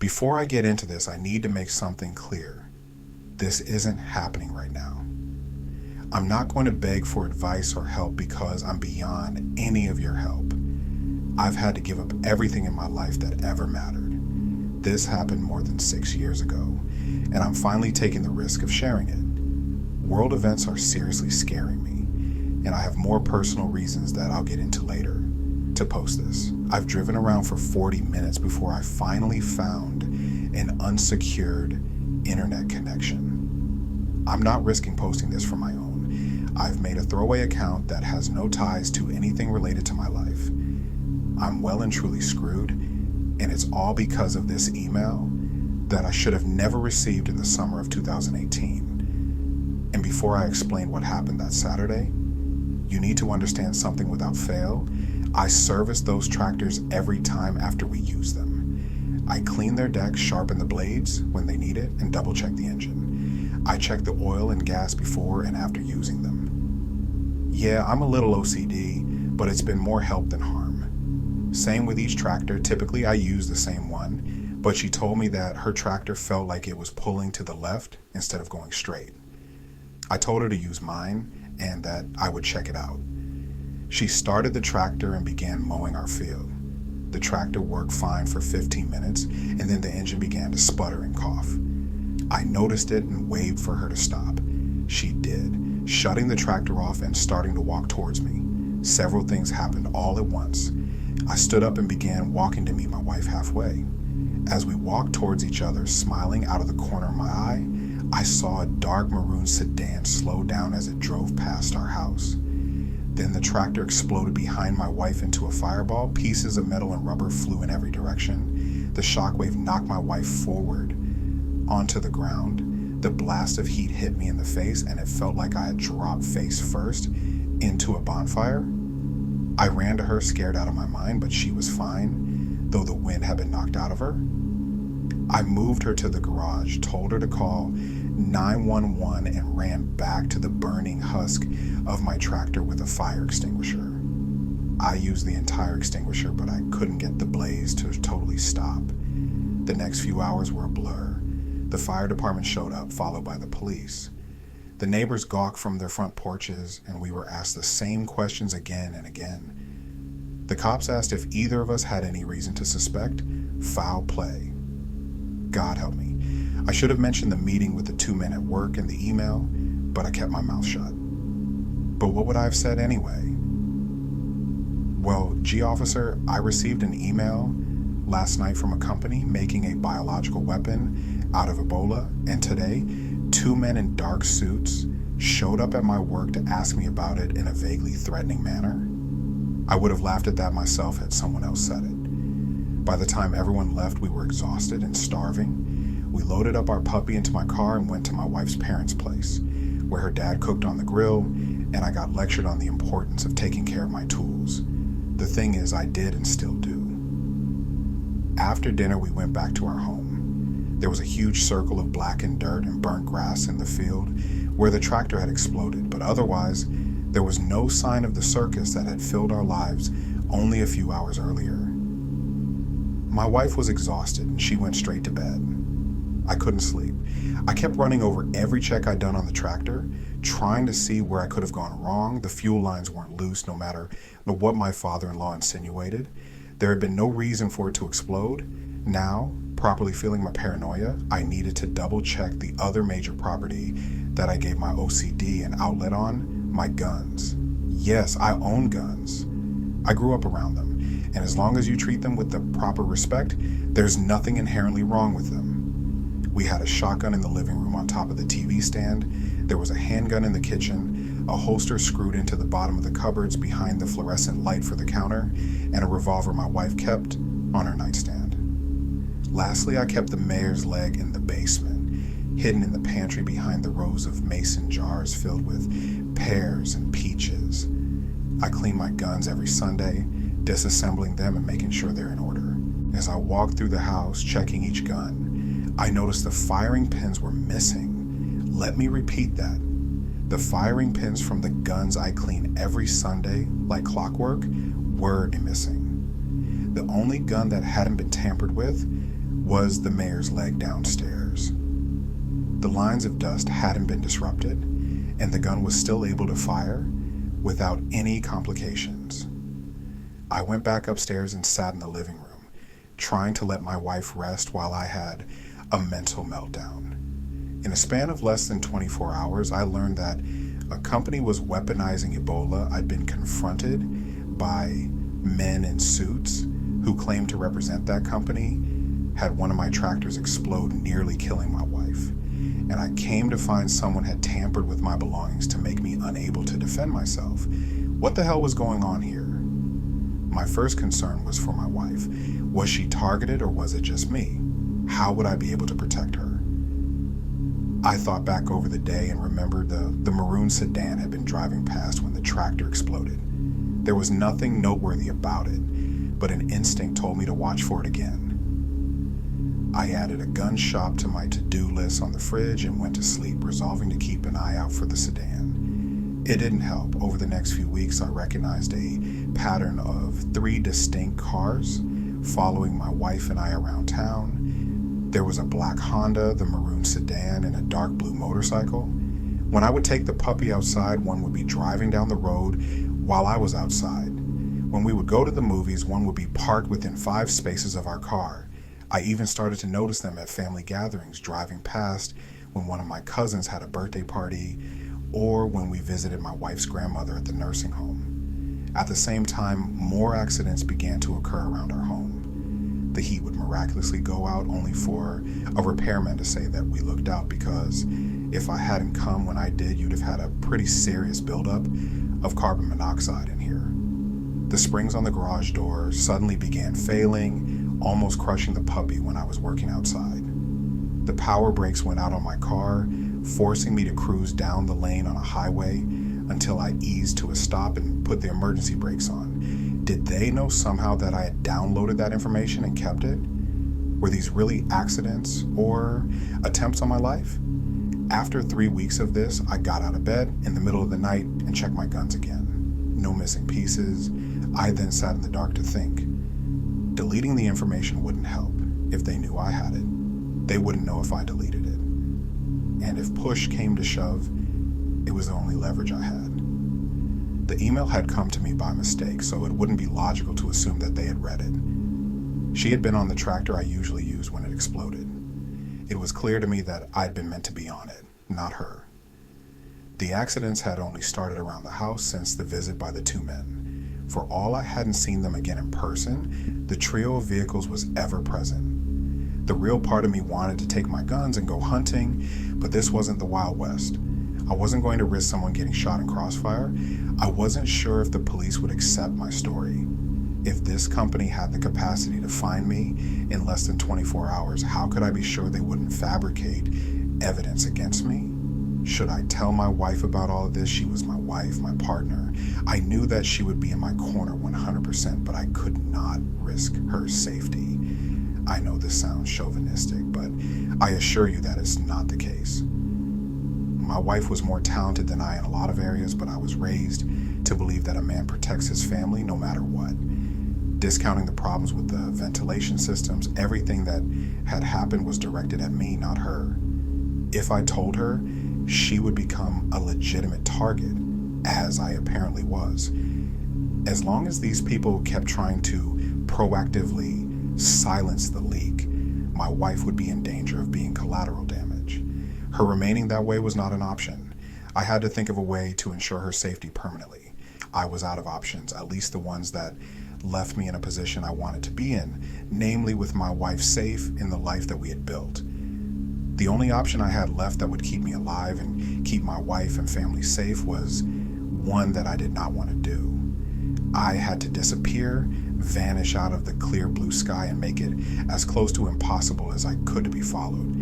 Before I get into this, I need to make something clear. This isn't happening right now. I'm not going to beg for advice or help because I'm beyond any of your help. I've had to give up everything in my life that ever mattered. This happened more than 6 years ago, and I'm finally taking the risk of sharing it. World events are seriously scaring me, and I have more personal reasons that I'll get into later to post this. I've driven around for 40 minutes before I finally found an unsecured internet connection. I'm not risking posting this for my own. I've made a throwaway account that has no ties to anything related to my life. I'm well and truly screwed, and it's all because of this email that I should have never received in the summer of 2018. And before I explain what happened that Saturday, you need to understand something without fail. I service those tractors every time after we use them. I clean their decks, sharpen the blades when they need it, and double check the engine. I check the oil and gas before and after using them. Yeah, I'm a little OCD, but it's been more help than harm. Same with each tractor. Typically I use the same one, but she told me that her tractor felt like it was pulling to the left instead of going straight. I told her to use mine and that I would check it out. She started the tractor and began mowing our field. The tractor worked fine for 15 minutes, and then the engine began to sputter and cough. I noticed it and waved for her to stop. She did, shutting the tractor off and starting to walk towards me. Several things happened all at once. I stood up and began walking to meet my wife halfway. As we walked towards each other, smiling out of the corner of my eye, I saw a dark maroon sedan slow down as it drove past our house. Then the tractor exploded behind my wife into a fireball. Pieces of metal and rubber flew in every direction. The shockwave knocked my wife forward onto the ground. The blast of heat hit me in the face, and it felt like I had dropped face first into a bonfire. I ran to her, scared out of my mind, but she was fine, though the wind had been knocked out of her. I moved her to the garage, told her to call 911, and ran back to the burning husk of my tractor with a fire extinguisher. I used the entire extinguisher, but I couldn't get the blaze to totally stop. The next few hours were a blur. The fire department showed up, followed by the police. The neighbors gawked from their front porches, and we were asked the same questions again and again. The cops asked if either of us had any reason to suspect foul play. God help me. I should have mentioned the meeting with the 2 men at work and the email, but I kept my mouth shut. But what would I have said anyway? Well, officer, I received an email last night from a company making a biological weapon out of Ebola, and today, 2 men in dark suits showed up at my work to ask me about it in a vaguely threatening manner. I would have laughed at that myself had someone else said it. By the time everyone left, we were exhausted and starving. We loaded up our puppy into my car and went to my wife's parents' place, where her dad cooked on the grill, and I got lectured on the importance of taking care of my tools. The thing is, I did and still do. After dinner, we went back to our home. There was a huge circle of blackened dirt and burnt grass in the field where the tractor had exploded, but otherwise, there was no sign of the circus that had filled our lives only a few hours earlier. My wife was exhausted and she went straight to bed. I couldn't sleep. I kept running over every check I'd done on the tractor, trying to see where I could have gone wrong. The fuel lines weren't loose, no matter what my father-in-law insinuated. There had been no reason for it to explode. Now, properly feeling my paranoia, I needed to double-check the other major property that I gave my OCD an outlet on, my guns. Yes, I own guns. I grew up around them, and as long as you treat them with the proper respect, there's nothing inherently wrong with them. We had a shotgun in the living room on top of the TV stand. There was a handgun in the kitchen, a holster screwed into the bottom of the cupboards behind the fluorescent light for the counter, and a revolver my wife kept on her nightstand. Lastly, I kept the mayor's leg in the basement, hidden in the pantry behind the rows of mason jars filled with pears and peaches. I clean my guns every Sunday, disassembling them and making sure they're in order. As I walked through the house, checking each gun, I noticed the firing pins were missing. Let me repeat that. The firing pins from the guns I clean every Sunday, like clockwork, were missing. The only gun that hadn't been tampered with was the mayor's leg downstairs. The lines of dust hadn't been disrupted, and the gun was still able to fire without any complications. I went back upstairs and sat in the living room, trying to let my wife rest while I had a mental meltdown. In a span of less than 24 hours, I learned that a company was weaponizing Ebola. I'd been confronted by men in suits who claimed to represent that company, had one of my tractors explode, nearly killing my wife. And I came to find someone had tampered with my belongings to make me unable to defend myself. What the hell was going on here? My first concern was for my wife. Was she targeted or was it just me? How would I be able to protect her? I thought back over the day and remembered the maroon sedan had been driving past when the tractor exploded. There was nothing noteworthy about it, but an instinct told me to watch for it again. I added a gun shop to my to-do list on the fridge and went to sleep, resolving to keep an eye out for the sedan. It didn't help. Over the next few weeks, I recognized a pattern of 3 distinct cars following my wife and I around town. There was a black Honda, the maroon sedan, and a dark blue motorcycle. When I would take the puppy outside, one would be driving down the road while I was outside. When we would go to the movies, one would be parked within 5 spaces of our car. I even started to notice them at family gatherings, driving past when one of my cousins had a birthday party or when we visited my wife's grandmother at the nursing home. At the same time, more accidents began to occur around our home. The heat would miraculously go out, only for a repairman to say that we looked out, because if I hadn't come when I did, you'd have had a pretty serious buildup of carbon monoxide in here. The springs on the garage door suddenly began failing, almost crushing the puppy when I was working outside. The power brakes went out on my car, forcing me to cruise down the lane on a highway until I eased to a stop and put the emergency brakes on. Did they know somehow that I had downloaded that information and kept it? Were these really accidents or attempts on my life? After 3 weeks of this, I got out of bed in the middle of the night and checked my guns again. No missing pieces. I then sat in the dark to think. Deleting the information wouldn't help. If they knew I had it, they wouldn't know if I deleted it. And if push came to shove, it was the only leverage I had. The email had come to me by mistake, so it wouldn't be logical to assume that they had read it. She had been on the tractor I usually use when it exploded. It was clear to me that I'd been meant to be on it, not her. The accidents had only started around the house since the visit by the 2 men. For all I hadn't seen them again in person, the trio of vehicles was ever present. The real part of me wanted to take my guns and go hunting, but this wasn't the Wild West. I wasn't going to risk someone getting shot in crossfire. I wasn't sure if the police would accept my story. If this company had the capacity to find me in less than 24 hours, how could I be sure they wouldn't fabricate evidence against me? Should I tell my wife about all of this? She was my wife, my partner. I knew that she would be in my corner 100%, but I could not risk her safety. I know this sounds chauvinistic, but I assure you that is not the case. My wife was more talented than I in a lot of areas, but I was raised to believe that a man protects his family no matter what. Discounting the problems with the ventilation systems, everything that had happened was directed at me, not her. If I told her, she would become a legitimate target, as I apparently was. As long as these people kept trying to proactively silence the leak, my wife would be in danger of being collateral damage. Her remaining that way was not an option. I had to think of a way to ensure her safety permanently. I was out of options, at least the ones that left me in a position I wanted to be in, namely with my wife safe in the life that we had built. The only option I had left that would keep me alive and keep my wife and family safe was one that I did not want to do. I had to disappear, vanish out of the clear blue sky, and make it as close to impossible as I could to be followed.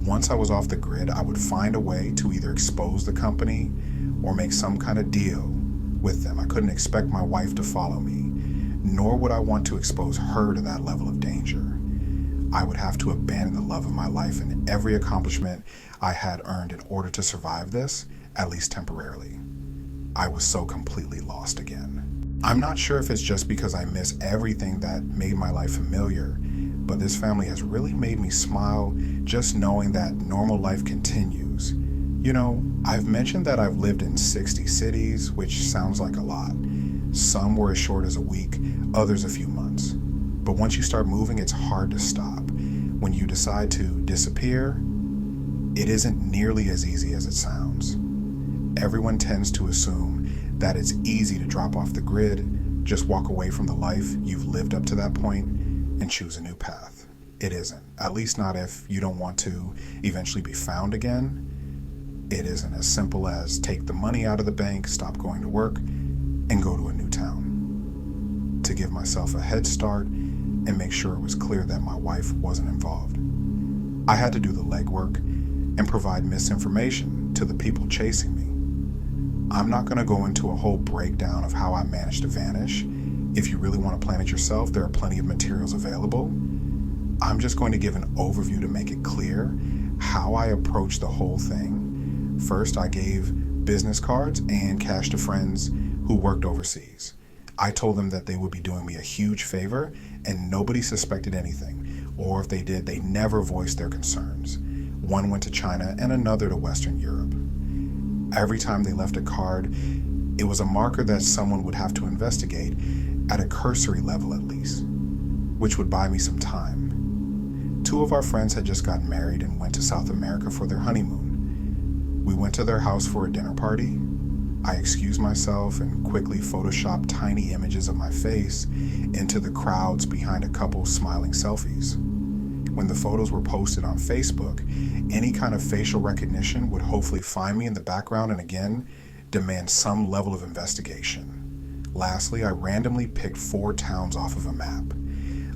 Once I was off the grid, I would find a way to either expose the company or make some kind of deal with them. I couldn't expect my wife to follow me, nor would I want to expose her to that level of danger. I would have to abandon the love of my life and every accomplishment I had earned in order to survive this, at least temporarily. I was so completely lost again. I'm not sure if it's just because I miss everything that made my life familiar, but this family has really made me smile just knowing that normal life continues. You know, I've mentioned that I've lived in 60 cities, which sounds like a lot. Some were as short as a week, others a few months. But once you start moving, it's hard to stop. When you decide to disappear, it isn't nearly as easy as it sounds. Everyone tends to assume that it's easy to drop off the grid, just walk away from the life you've lived up to that point, and choose a new path. It isn't, at least not if you don't want to eventually be found again. It isn't as simple as take the money out of the bank, stop going to work, and go to a new town. To give myself a head start and make sure it was clear that my wife wasn't involved, I had to do the legwork and provide misinformation to the people chasing me. I'm not going to go into a whole breakdown of how I managed to vanish. If you really want to plan it yourself, there are plenty of materials available. I'm just going to give an overview to make it clear how I approached the whole thing. First, I gave business cards and cash to friends who worked overseas. I told them that they would be doing me a huge favor and nobody suspected anything, or if they did, they never voiced their concerns. One went to China and another to Western Europe. Every time they left a card, it was a marker that someone would have to investigate at a cursory level at least, which would buy me some time. Two of our friends had just gotten married and went to South America for their honeymoon. We went to their house for a dinner party. I excused myself and quickly photoshopped tiny images of my face into the crowds behind a couple smiling selfies. When the photos were posted on Facebook, any kind of facial recognition would hopefully find me in the background and again demand some level of investigation. Lastly, I randomly picked 4 towns off of a map.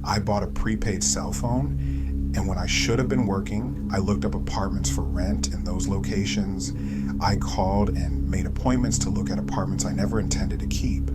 I bought a prepaid cell phone, and when I should have been working, I looked up apartments for rent in those locations. I called and made appointments to look at apartments I never intended to keep.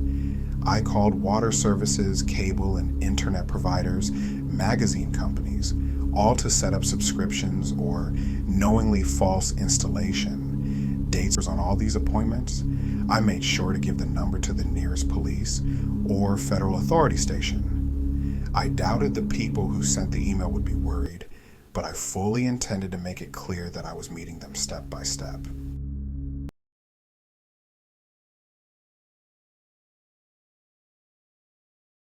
I called water services, cable and internet providers, magazine companies, all to set up subscriptions or knowingly false installation. Dates on all these appointments. I made sure to give the number to the nearest police or federal authority station. I doubted the people who sent the email would be worried, but I fully intended to make it clear that I was meeting them step by step.